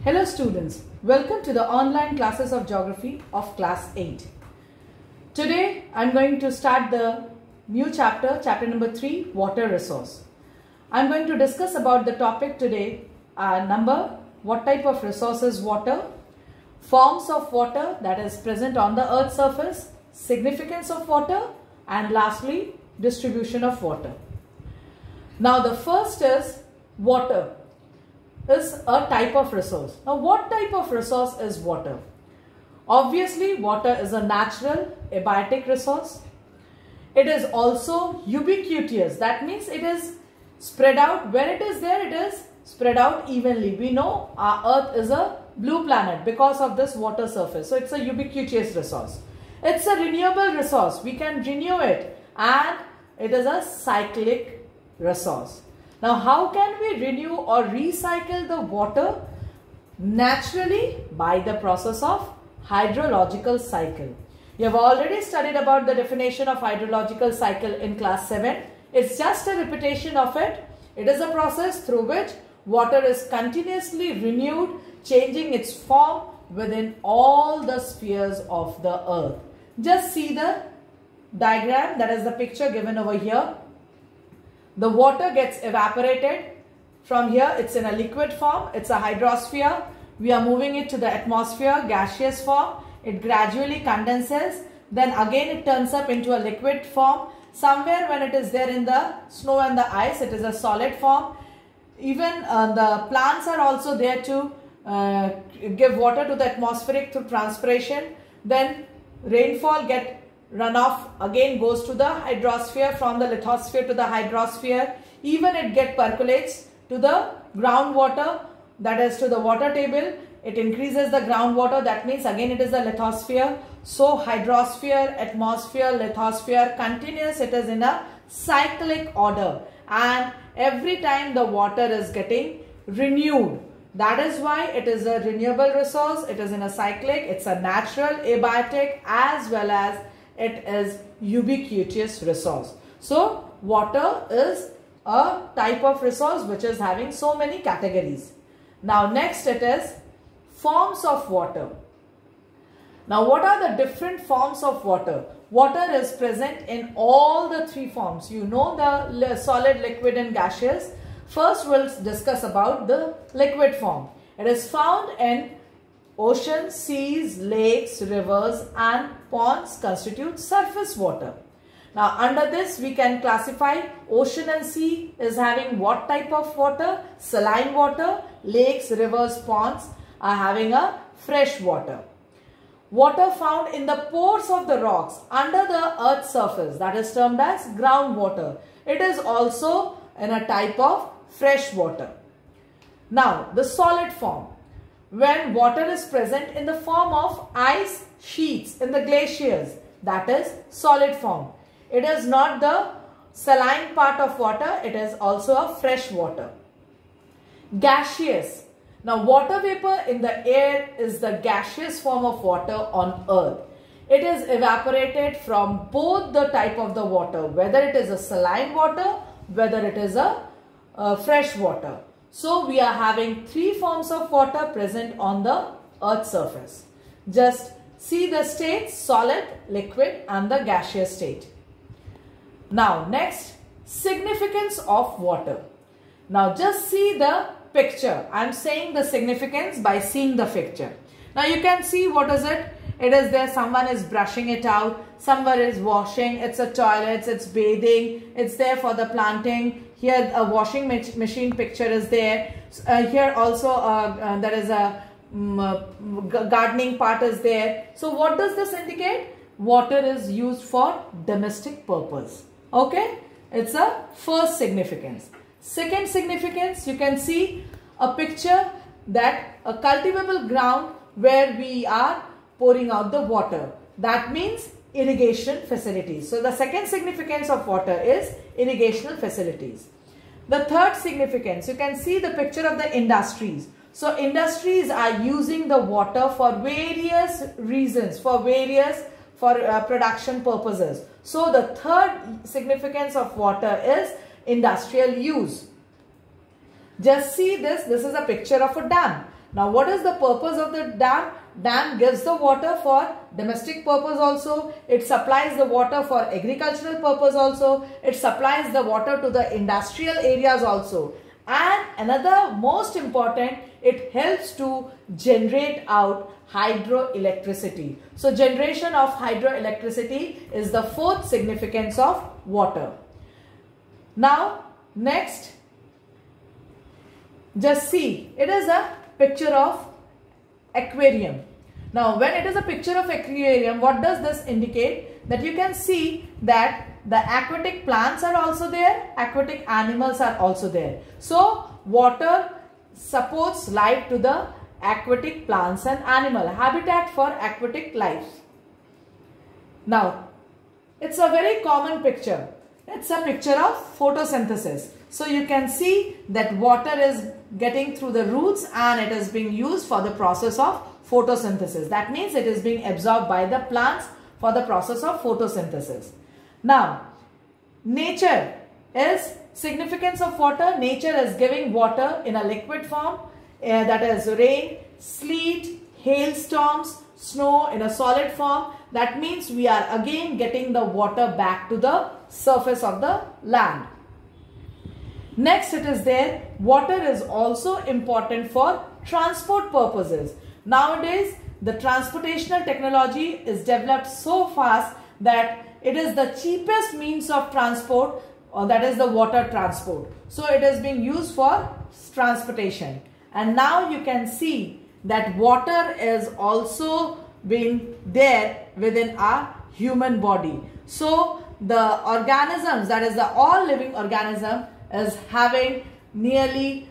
Hello students, welcome to the online classes of geography of class 8. Today I am going to start the new chapter number 3, water resource. I am going to discuss about the topic today, what type of resource is water, forms of water that is present on the earth's surface, significance of water, and lastly distribution of water. Now the first is water is a type of resource. Now what type of resource is water? Obviously water is a natural abiotic resource. It is also ubiquitous. That means it is spread out. Where it is there, it is spread out evenly. We know our earth is a blue planet because of this water surface. So it's a ubiquitous resource. It's a renewable resource. We can renew it, and it is a cyclic resource. Now, how can we renew or recycle the water? Naturally, by the process of hydrological cycle. You have already studied about the definition of hydrological cycle in class 7. It's just a repetition of it. It is a process through which water is continuously renewed, changing its form within all the spheres of the earth. Just see the diagram, that is the picture given over here. The water gets evaporated. From here it's in a liquid form. It's a hydrosphere. We are moving it to the atmosphere, gaseous form. It gradually condenses. Then again it turns up into a liquid form. Somewhere when it is there in the snow and the ice, it is a solid form. Even the plants are also there to give water to the atmospheric through transpiration. Then rainfall runoff again goes to the hydrosphere, from the lithosphere to the hydrosphere. Even it percolates to the groundwater, that is to the water table. It increases the groundwater, that means again it is the lithosphere. So hydrosphere, atmosphere, lithosphere, continuous, it is in a cyclic order, and every time the water is getting renewed. That is why it is a renewable resource. It is in a cyclic, it's a natural, abiotic, as well as it is ubiquitous resource. So water is a type of resource which is having so many categories. Now next it is forms of water. Now what are the different forms of water? Water is present in all the three forms. You know the solid, liquid and gaseous. First we'll discuss about the liquid form. It is found in oceans, seas, lakes, rivers and ponds constitute surface water. Now under this we can classify ocean and sea is having what type of water? Saline water. Lakes, rivers, ponds are having a fresh water. Water found in the pores of the rocks under the earth's surface, that is termed as groundwater. It is also in a type of fresh water. Now the solid form. When water is present in the form of ice sheets in the glaciers, that is solid form. It is not the saline part of water, it is also a fresh water. Gaseous. Now water vapor in the air is the gaseous form of water on earth. It is evaporated from both the type of the water, whether it is a saline water, whether it is a fresh water. So we are having three forms of water present on the earth's surface. Just see the states: solid, liquid and the gaseous state. Now next, significance of water. Now just see the picture. I am saying the significance by seeing the picture. Now you can see what is it. It is there, someone is brushing it out, someone is washing, it's a toilet, it's bathing, it's there for the planting. Here a washing machine picture is there. Here also there is a gardening part is there. So what does this indicate? Water is used for domestic purpose. Okay, it's a first significance. Second significance, you can see a picture that a cultivable ground where we are pouring out the water. That means irrigation facilities. So the second significance of water is irrigational facilities. The third significance, you can see the picture of the industries. So industries are using the water for various reasons, for production purposes. So the third significance of water is industrial use. Just see this. This is a picture of a dam. Now what is the purpose of the dam? Dam gives the water for domestic purpose also. It supplies the water for agricultural purpose also. It supplies the water to the industrial areas also. And another most important, it helps to generate out hydroelectricity. So generation of hydroelectricity is the fourth significance of water. Now next, just see, it is a picture of aquarium. Now when it is a picture of aquarium, what does this indicate? That you can see that the aquatic plants are also there, aquatic animals are also there. So water supports life to the aquatic plants and animal, habitat for aquatic life. Now it's a very common picture. It's a picture of photosynthesis. So you can see that water is getting through the roots and it is being used for the process of photosynthesis. That means it is being absorbed by the plants for the process of photosynthesis. Now, nature is significance of water. Nature is giving water in a liquid form, that is rain, sleet, hailstorms, snow in a solid form. That means we are again getting the water back to the surface of the land. Next, it is there, water is also important for transport purposes. Nowadays, the transportational technology is developed so fast that it is the cheapest means of transport, that is the water transport. So it is being used for transportation. And now you can see that water is also being there within our human body. So the organisms, that is the all living organism, is having nearly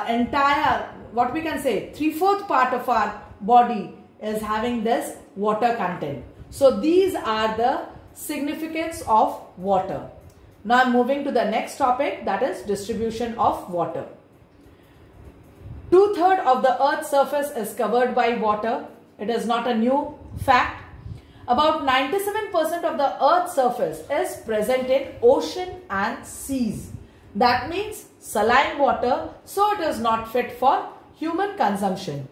entire, what we can say, 3/4 part of our body is having this water content. So these are the significance of water. Now I'm moving to the next topic, that is distribution of water. 2/3 of the earth's surface is covered by water. It is not a new fact. About 97% of the earth's surface is present in ocean and seas. That means saline water, so it is not fit for human consumption.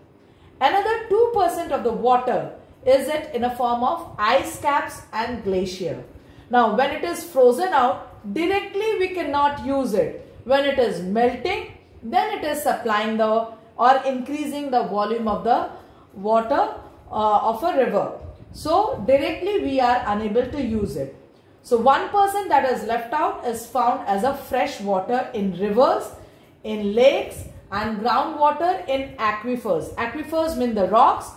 Another 2% of the water is it in a form of ice caps and glacier. Now when it is frozen out, directly we cannot use it. When it is melting, then it is supplying the or increasing the volume of the water of a river. So directly we are unable to use it. So 1% that is left out is found as a fresh water in rivers, in lakes and groundwater in aquifers. Aquifers mean the rocks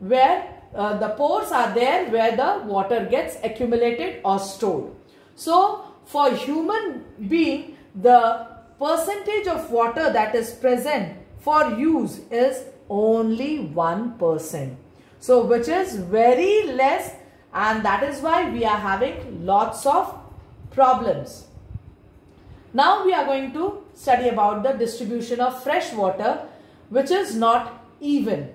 where the pores are there where the water gets accumulated or stored. So for human being, the percentage of water that is present for use is only 1%. So which is very less, and that is why we are having lots of problems. Now we are going to study about the distribution of fresh water, which is not even.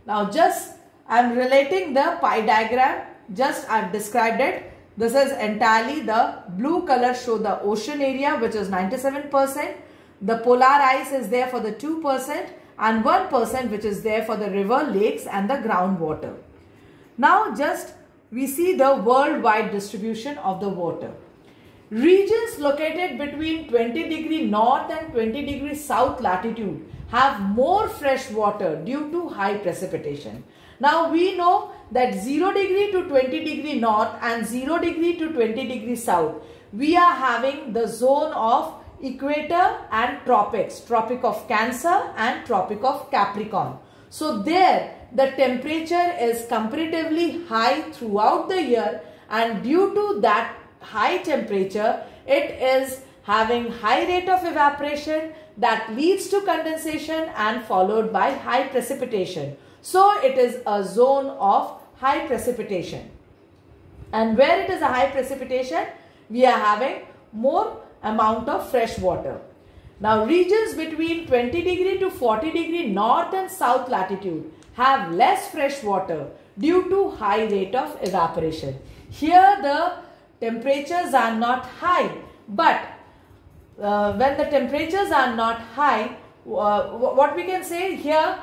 Now just I am relating the pie diagram, just I have described it. This is entirely the blue color show the ocean area, which is 97%. The polar ice is there for the 2% and 1% which is there for the river, lakes and the groundwater. Now just we see the worldwide distribution of the water. Regions located between 20° north and 20° south latitude have more fresh water due to high precipitation. Now we know that 0° to 20° north and 0° to 20° south, we are having the zone of equator and tropics, Tropic of Cancer and Tropic of Capricorn. So there the temperature is comparatively high throughout the year, and due to that high temperature, it is having high rate of evaporation that leads to condensation and followed by high precipitation. So it is a zone of high precipitation. And where it is a high precipitation, we are having more amount of fresh water. Now regions between 20° to 40° north and south latitude have less fresh water due to high rate of evaporation. Here the temperatures are not high, but when the temperatures are not high, what we can say here,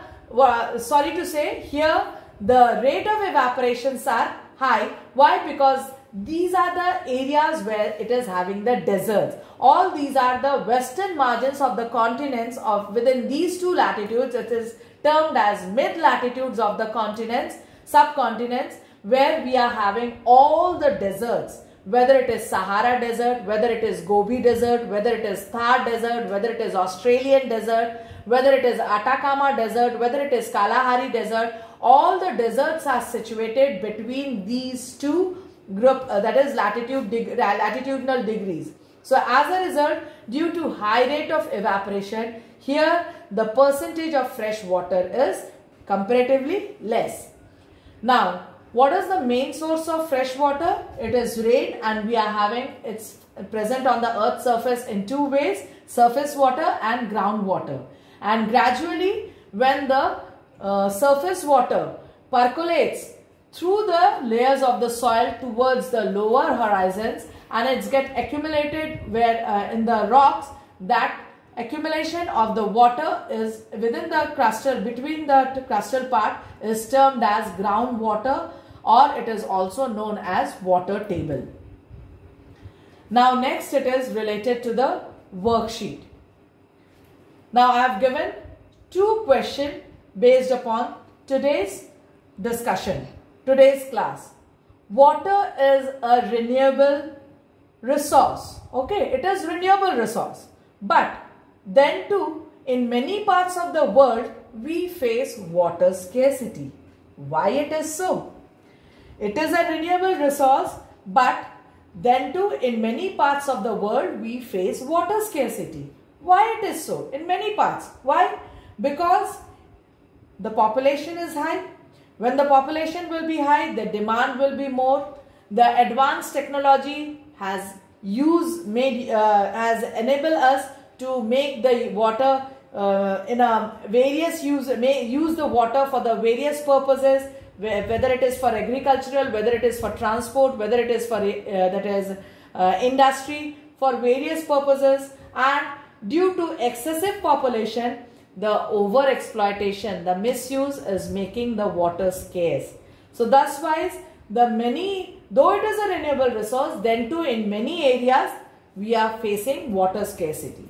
sorry to say, here the rate of evaporations are high. Why? Because these are the areas where it is having the deserts. All these are the western margins of the continents of within these two latitudes. It is termed as mid latitudes of the continents, subcontinents, where we are having all the deserts, whether it is Sahara Desert, whether it is Gobi Desert, whether it is Thar Desert, whether it is Australian Desert, whether it is Atacama Desert, whether it is Kalahari Desert. All the deserts are situated between these two group, that is latitudinal degrees. So as a result, due to high rate of evaporation, here the percentage of fresh water is comparatively less. Now, what is the main source of fresh water? It is rain, and we are having it's present on the earth's surface in two ways: surface water and groundwater. And gradually, when the surface water percolates through the layers of the soil towards the lower horizons, and it's get accumulated where in the rocks, that accumulation of the water is within the crustal, between the crustal part, is termed as groundwater, or it is also known as water table. Now next, it is related to the worksheet. Now I have given two questions based upon today's discussion, today's class. Water is a renewable resource. Okay, it is renewable resource. But then too, in many parts of the world, we face water scarcity. Why it is so? It is a renewable resource, but then too, in many parts of the world, we face water scarcity. Why it is so? In many parts. Why? Because the population is high. When the population will be high, the demand will be more. The advanced technology has enabled us to make the water in a various use the water for the various purposes, whether it is for agricultural, whether it is for transport, whether it is for industry, for various purposes. And due to excessive population, the over exploitation, the misuse is making the water scarce. So thus wise, though it is a renewable resource, then too in many areas we are facing water scarcity.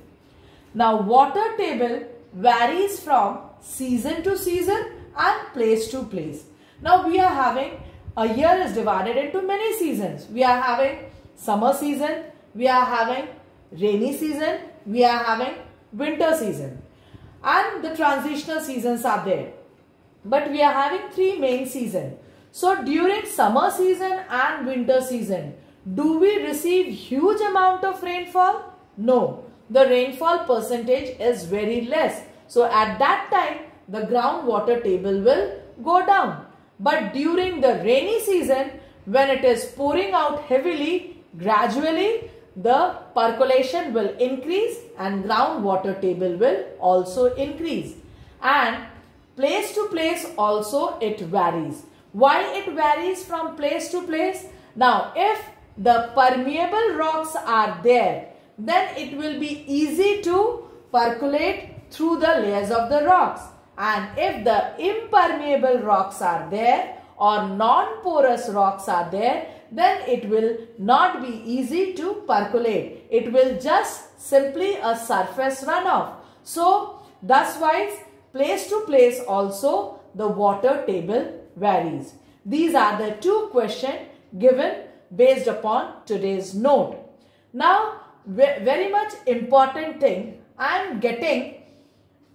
Now water table varies from season to season and place to place. Now we are having, a year is divided into many seasons. We are having summer season, we are having rainy season, we are having winter season, and the transitional seasons are there. But we are having three main seasons. So during summer season and winter season, do we receive huge amount of rainfall? No. The rainfall percentage is very less. So at that time, the groundwater table will go down. But during the rainy season, when it is pouring out heavily, gradually the percolation will increase and groundwater table will also increase. And place to place also it varies. Why it varies from place to place? Now, if the permeable rocks are there, then it will be easy to percolate through the layers of the rocks. And if the impermeable rocks are there or non-porous rocks are there, then it will not be easy to percolate. It will just simply a surface runoff. So, thus wise, place to place also the water table varies. These are the two questions given based upon today's note. Now, very much important thing, I am getting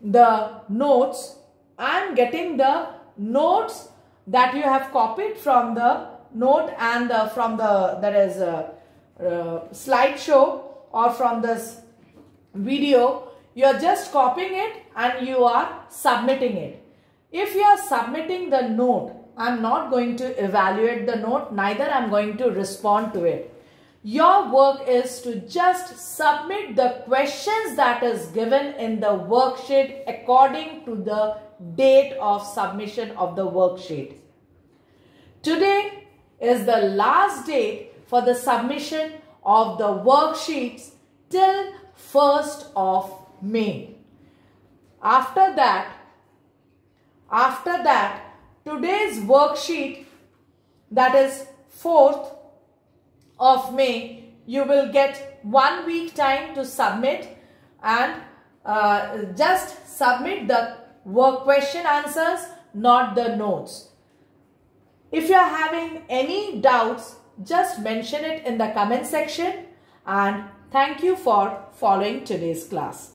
the notes. I am getting the notes that you have copied from the note and from the slideshow or from this video. You are just copying it and you are submitting it. If you are submitting the note, I am not going to evaluate the note, neither I am going to respond to it. Your work is to just submit the questions that is given in the worksheet according to the date of submission of the worksheet. Today is the last date for the submission of the worksheets till 1st of May. After that, After that, today's worksheet, that is 4th of May, you will get 1 week time to submit, and just submit the work question answers, not the notes. If you are having any doubts, just mention it in the comment section, and thank you for following today's class.